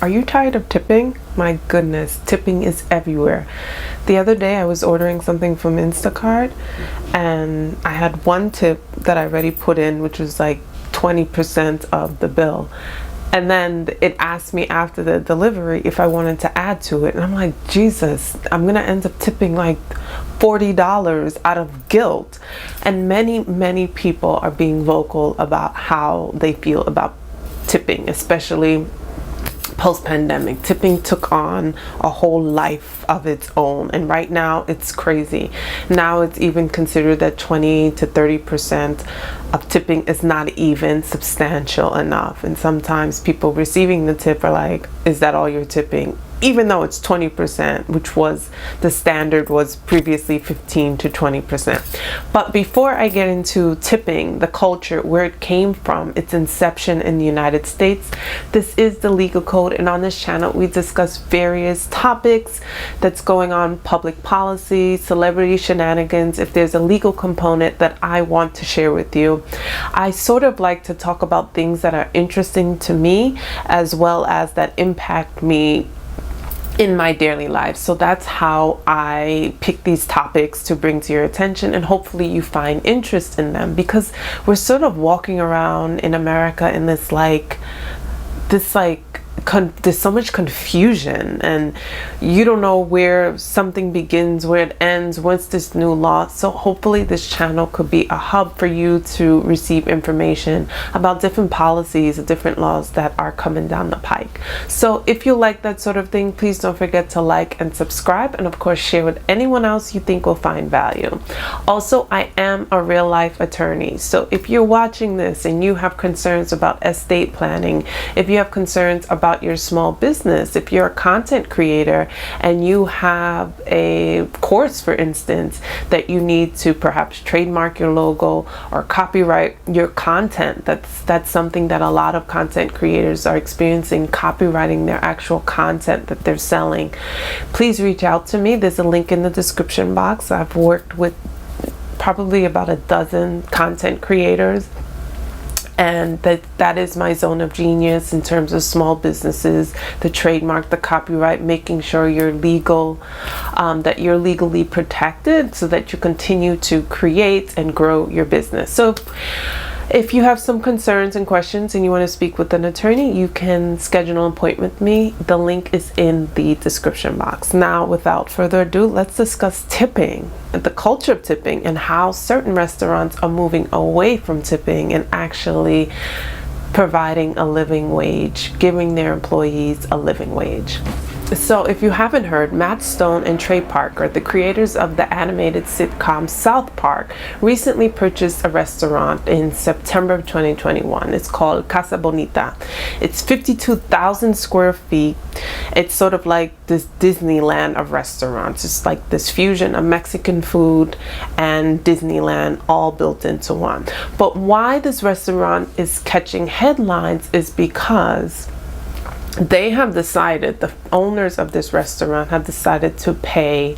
Are you tired of tipping? My goodness, tipping is everywhere. The other day I was ordering something from Instacart and I had one tip that I already put in, which was like 20% of the bill. And then it asked me after the delivery if I wanted to add to it. And I'm like, Jesus, I'm going to end up tipping like $40 out of guilt. And many people are being vocal about how they feel about tipping, especially post-pandemic. Tipping took on a whole life of its own, and right now it's crazy. Now it's even considered that 20 to 30% of tipping is not even substantial enough, and sometimes people receiving the tip are like, is that all you're tipping? Even though it's 20%, which was the standard, was previously 15 to 20%. But before I get into tipping, the culture, where it came from, its inception in the United States, this is the legal code, and on this channel we discuss various topics that's going on, public policy, celebrity shenanigans. If there's a legal component that I want to share with you, I sort of like to talk about things that are interesting to me as well as that impact me in my daily life. So that's how I pick these topics to bring to your attention, and hopefully you find interest in them, because we're sort of walking around in America in this there's so much confusion, and you don't know where something begins, where it ends, what's this new law. So hopefully this channel could be a hub for you to receive information about different policies, different laws that are coming down the pike. So if you like that sort of thing, please don't forget to like and subscribe, and of course share with anyone else you think will find value. Also, I am a real life attorney, so if you're watching this and you have concerns about estate planning, if you have concerns about your small business, if you're a content creator and you have a course, for instance, that you need to perhaps trademark your logo or copyright your content, that's something that a lot of content creators are experiencing, copywriting their actual content that they're selling, please reach out to me. There's a link in the description box. I've worked with probably about a dozen content creators, and that is my zone of genius in terms of small businesses, the trademark, the copyright, making sure you're legal, that you're legally protected so that you continue to create and grow your business. So if you have some concerns and questions and you want to speak with an attorney, you can schedule an appointment with me. The link is in the description box. Now, without further ado, let's discuss tipping, the culture of tipping, and how certain restaurants are moving away from tipping and actually providing a living wage, giving their employees a living wage. So if you haven't heard, Matt Stone and Trey Parker, the creators of the animated sitcom South Park, recently purchased a restaurant in September of 2021. It's called Casa Bonita. It's 52,000 square feet. It's sort of like this Disneyland of restaurants. It's like this fusion of Mexican food and Disneyland all built into one. But why this restaurant is catching headlines is because they have decided, the owners of this restaurant have decided to pay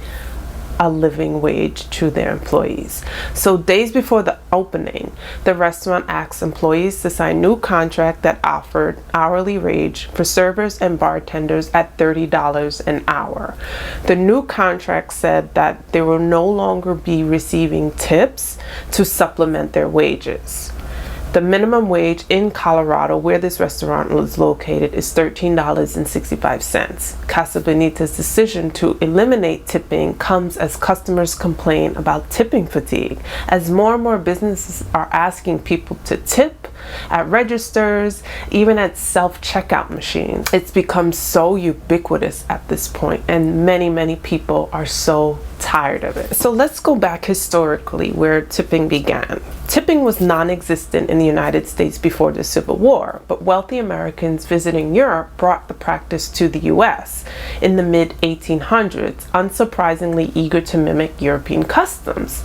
a living wage to their employees. So days before the opening, the restaurant asked employees to sign new contract that offered hourly wage for servers and bartenders at $30 an hour. The new contract said that they will no longer be receiving tips to supplement their wages. The minimum wage in Colorado, where this restaurant is located, is $13.65. Casa Bonita's decision to eliminate tipping comes as customers complain about tipping fatigue, as more and more businesses are asking people to tip at registers, even at self-checkout machines. It's become so ubiquitous at this point, and many people are so tired of it. So let's go back historically where tipping began. Tipping was non-existent in the United States before the Civil War, but wealthy Americans visiting Europe brought the practice to the US in the mid-1800s, unsurprisingly eager to mimic European customs.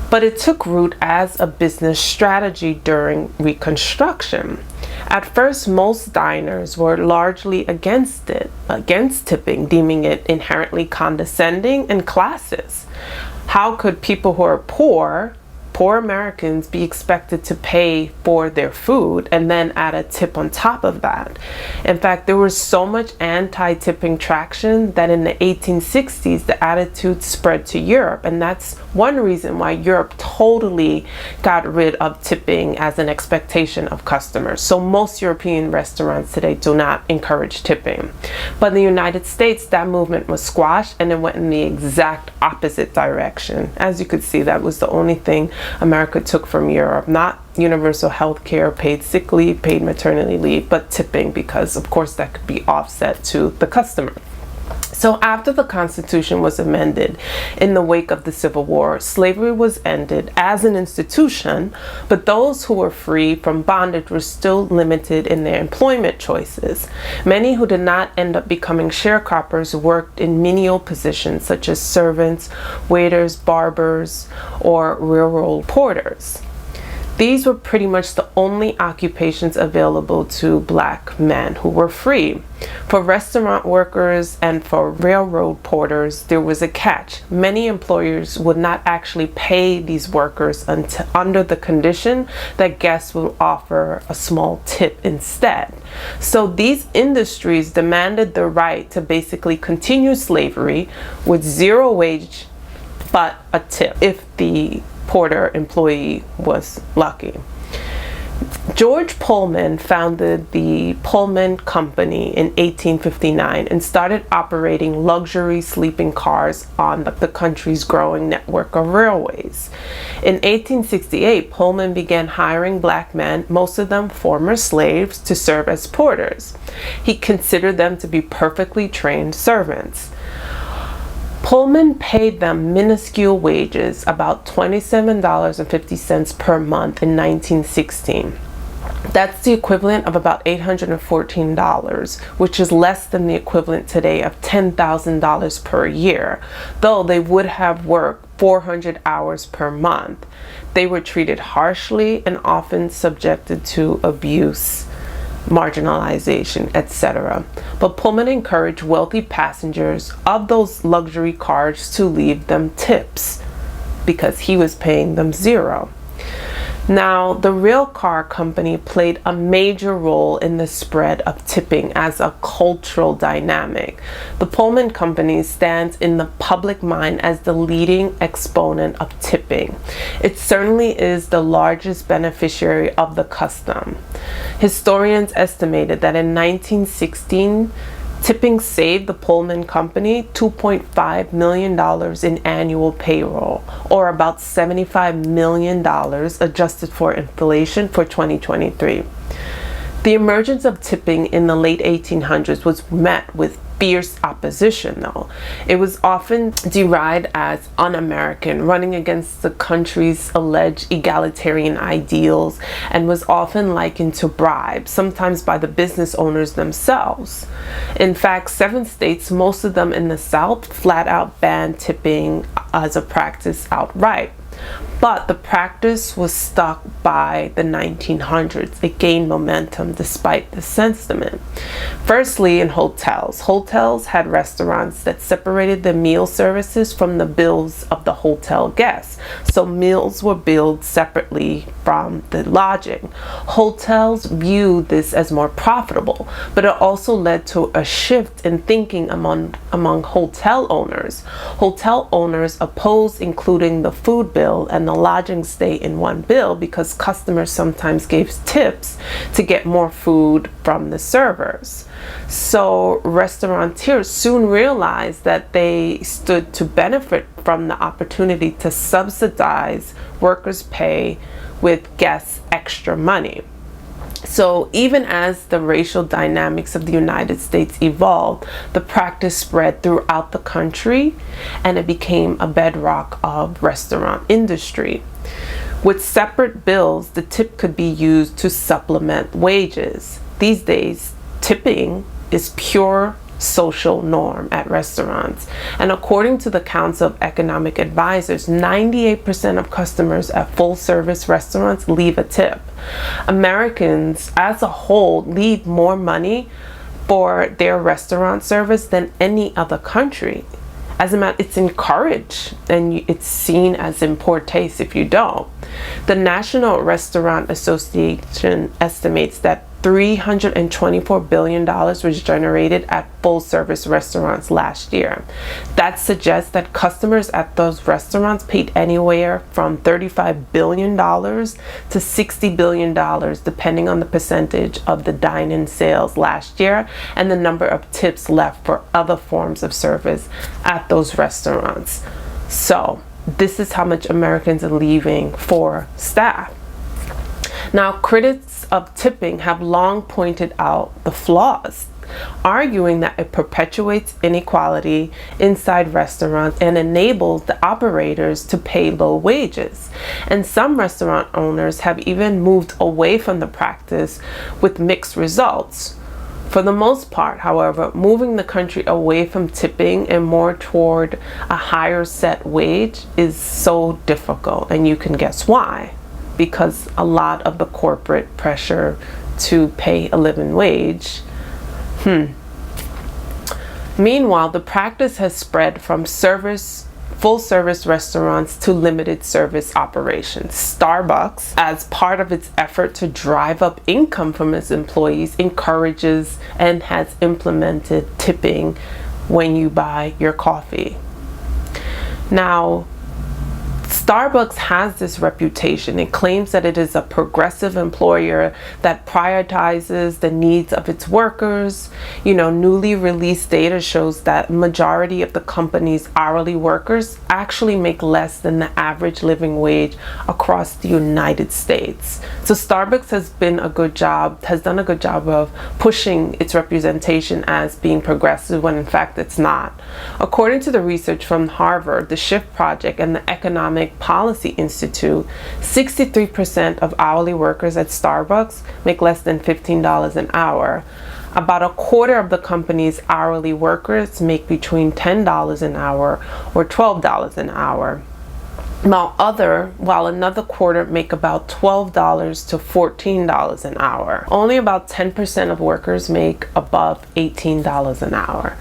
But it took root as a business strategy during Reconstruction. At first, most diners were largely against tipping, deeming it inherently condescending and classist. How could people who are poor poor Americans be expected to pay for their food and then add a tip on top of that? In fact, there was so much anti-tipping traction that in the 1860s, the attitude spread to Europe. And that's one reason why Europe totally got rid of tipping as an expectation of customers. So most European restaurants today do not encourage tipping. But in the United States, that movement was squashed and it went in the exact opposite direction. As you could see, that was the only thing America took from Europe, not universal health care, paid sick leave, paid maternity leave, but tipping, because of course that could be offset to the customer. So after the Constitution was amended in the wake of the Civil War, slavery was ended as an institution, but those who were free from bondage were still limited in their employment choices. Many who did not end up becoming sharecroppers worked in menial positions such as servants, waiters, barbers, or railroad porters. These were pretty much the only occupations available to black men who were free. For restaurant workers and for railroad porters, there was a catch. Many employers would not actually pay these workers until under the condition that guests will offer a small tip instead. So these industries demanded the right to basically continue slavery with zero wage but a tip if the porter employee was lucky. George Pullman founded the Pullman Company in 1859 and started operating luxury sleeping cars on the country's growing network of railways. In 1868, Pullman began hiring black men, most of them former slaves, to serve as porters. He considered them to be perfectly trained servants. Pullman paid them minuscule wages, about $27.50 per month in 1916. That's the equivalent of about $814, which is less than the equivalent today of $10,000 per year, though they would have worked 400 hours per month. They were treated harshly and often subjected to abuse, marginalization, etc. But Pullman encouraged wealthy passengers of those luxury cars to leave them tips because he was paying them zero. Now, the rail car company played a major role in the spread of tipping as a cultural dynamic. The Pullman Company stands in the public mind as the leading exponent of tipping. It certainly is the largest beneficiary of the custom. Historians estimated that in 1916, tipping saved the Pullman Company $2.5 million in annual payroll, or about $75 million adjusted for inflation for 2023. The emergence of tipping in the late 1800s was met with fierce opposition, though. It was often derided as un-American, running against the country's alleged egalitarian ideals, and was often likened to bribes, sometimes by the business owners themselves. In fact, 7 states, most of them in the South, flat out banned tipping as a practice outright. But the practice was stuck by the 1900s. It gained momentum despite the sentiment. Firstly, in hotels. Hotels had restaurants that separated the meal services from the bills of the hotel guests. So meals were billed separately from the lodging. Hotels viewed this as more profitable, but it also led to a shift in thinking among hotel owners. Hotel owners opposed including the food bill and the lodging stay in one bill because customers sometimes gave tips to get more food from the servers. So restaurateurs soon realized that they stood to benefit from the opportunity to subsidize workers' pay with guests' extra money. So even as the racial dynamics of the United States evolved, the practice spread throughout the country and it became a bedrock of restaurant industry. With separate bills, the tip could be used to supplement wages. These days, tipping is pure social norm at restaurants. And according to the Council of Economic Advisors, 98% of customers at full-service restaurants leave a tip. Americans as a whole leave more money for their restaurant service than any other country. As a matter, it's encouraged and it's seen as in poor taste if you don't. The National Restaurant Association estimates that $324 billion was generated at full-service restaurants last year. That suggests that customers at those restaurants paid anywhere from $35 billion to $60 billion, depending on the percentage of the dine-in sales last year and the number of tips left for other forms of service at those restaurants. So, this is how much Americans are leaving for staff. Now, critics of tipping have long pointed out the flaws, arguing that it perpetuates inequality inside restaurants and enables the operators to pay low wages. And some restaurant owners have even moved away from the practice with mixed results. For the most part, however, moving the country away from tipping and more toward a higher set wage is so difficult, and you can guess why. Because a lot of the corporate pressure to pay a living wage. Meanwhile, the practice has spread from full service restaurants to limited service operations. Starbucks, as part of its effort to drive up income from its employees, encourages and has implemented tipping when you buy your coffee. Now, Starbucks has this reputation. It claims that it is a progressive employer that prioritizes the needs of its workers. Newly released data shows that majority of the company's hourly workers actually make less than the average living wage across the United States. So Starbucks has done a good job of pushing its representation as being progressive when in fact it's not. According to the research from Harvard, the Shift Project, and the Economic Policy Institute, 63% of hourly workers at Starbucks make less than $15 an hour. About a quarter of the company's hourly workers make between $10 an hour or $12 an hour, while another quarter make about $12 to $14 an hour. Only about 10% of workers make above $18 an hour.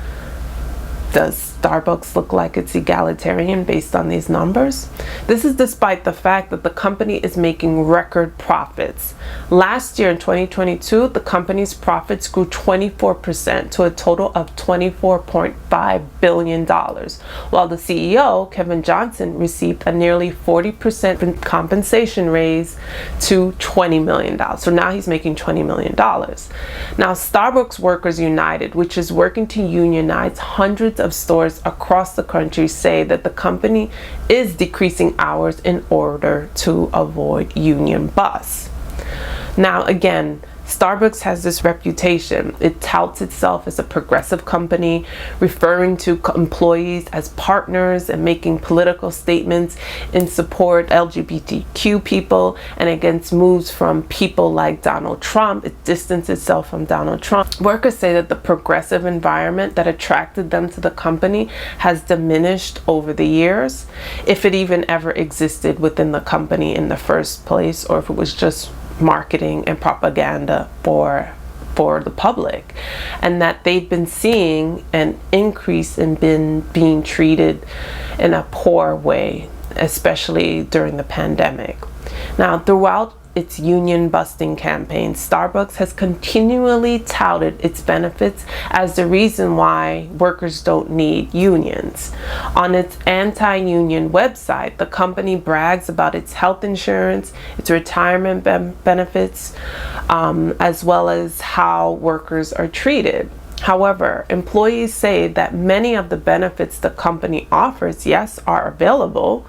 Does Starbucks look like it's egalitarian based on these numbers? This is despite the fact that the company is making record profits. Last year in 2022, the company's profits grew 24% to a total of $24.5 billion, while the CEO, Kevin Johnson, received a nearly 40% compensation raise to $20 million. So now he's making $20 million. Now, Starbucks Workers United, which is working to unionize hundreds of stores across the country, say that the company is decreasing hours in order to avoid union bust. Now, again, Starbucks has this reputation. It touts itself as a progressive company, referring to employees as partners and making political statements in support of LGBTQ people and against moves from people like Donald Trump. It distances itself from Donald Trump. Workers say that the progressive environment that attracted them to the company has diminished over the years, if it even ever existed within the company in the first place, or if it was just marketing and propaganda for the public, and that they've been seeing an increase in being treated in a poor way, especially during the pandemic. Now, throughout its union busting campaign, Starbucks has continually touted its benefits as the reason why workers don't need unions. On its anti-union website, the company brags about its health insurance, its retirement benefits, as well as how workers are treated. However, employees say that many of the benefits the company offers, yes, are available,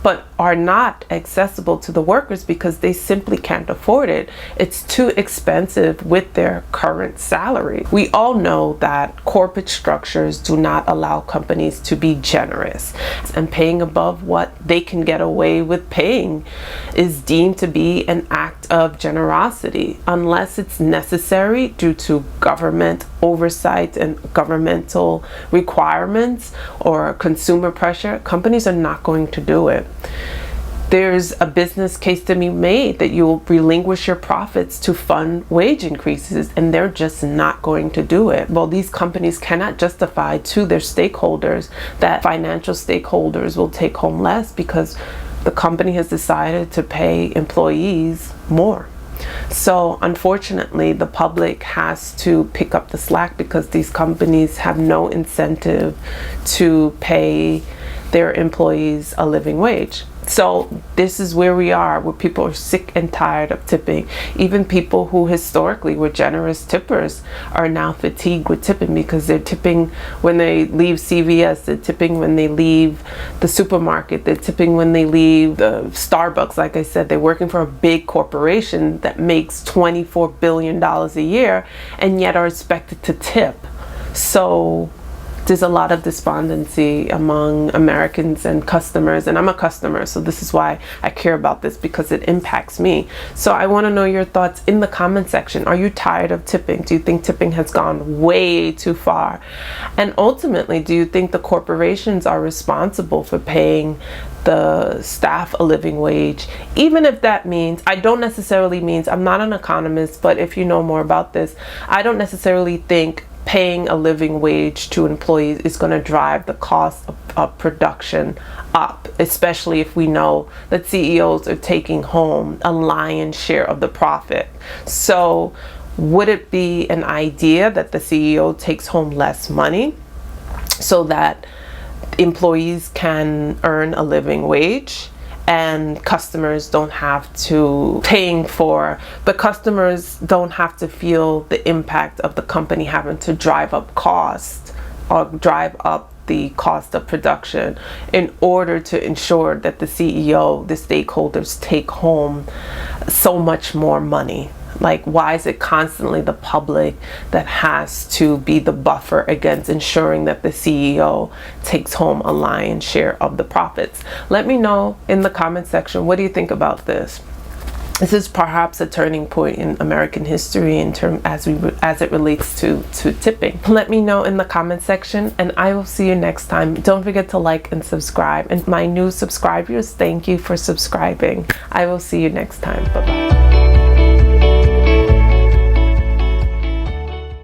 but are not accessible to the workers because they simply can't afford it. It's too expensive with their current salary. We all know that corporate structures do not allow companies to be generous, and paying above what they can get away with paying is deemed to be an act of generosity unless it's necessary due to government oversight and governmental requirements or consumer pressure. Companies are not going to do it. There's a business case to be made that you'll relinquish your profits to fund wage increases, and they're just not going to do it. Well, these companies cannot justify to their stakeholders that financial stakeholders will take home less because the company has decided to pay employees more. So unfortunately, the public has to pick up the slack because these companies have no incentive to pay their employees a living wage. So this is where we are, where people are sick and tired of tipping. Even people who historically were generous tippers are now fatigued with tipping because they're tipping when they leave CVS, they're tipping when they leave the supermarket, they're tipping when they leave the Starbucks. Like I said, they're working for a big corporation that makes $24 billion a year and yet are expected to tip. So there's a lot of despondency among Americans and customers, and I'm a customer, so this is why I care about this, because it impacts me. So I want to know your thoughts in the comment section. Are you tired of tipping? Do you think tipping has gone way too far? And ultimately, do you think the corporations are responsible for paying the staff a living wage? Even if that means, I don't necessarily means, I'm not an economist, but if you know more about this, I don't necessarily think paying a living wage to employees is going to drive the cost of production up, especially if we know that CEOs are taking home a lion's share of the profit. So would it be an idea that the CEO takes home less money so that employees can earn a living wage and customers don't have to but customers don't have to feel the impact of the company having to drive up cost or drive up the cost of production in order to ensure that the CEO, the stakeholders, take home so much more money? Like, why is it constantly the public that has to be the buffer against ensuring that the CEO takes home a lion's share of the profits? Let me know in the comment section. What do you think about this? This is perhaps a turning point in American history as it relates to tipping. Let me know in the comment section, and I will see you next time. Don't forget to like and subscribe. And my new subscribers, thank you for subscribing. I will see you next time. Bye-bye.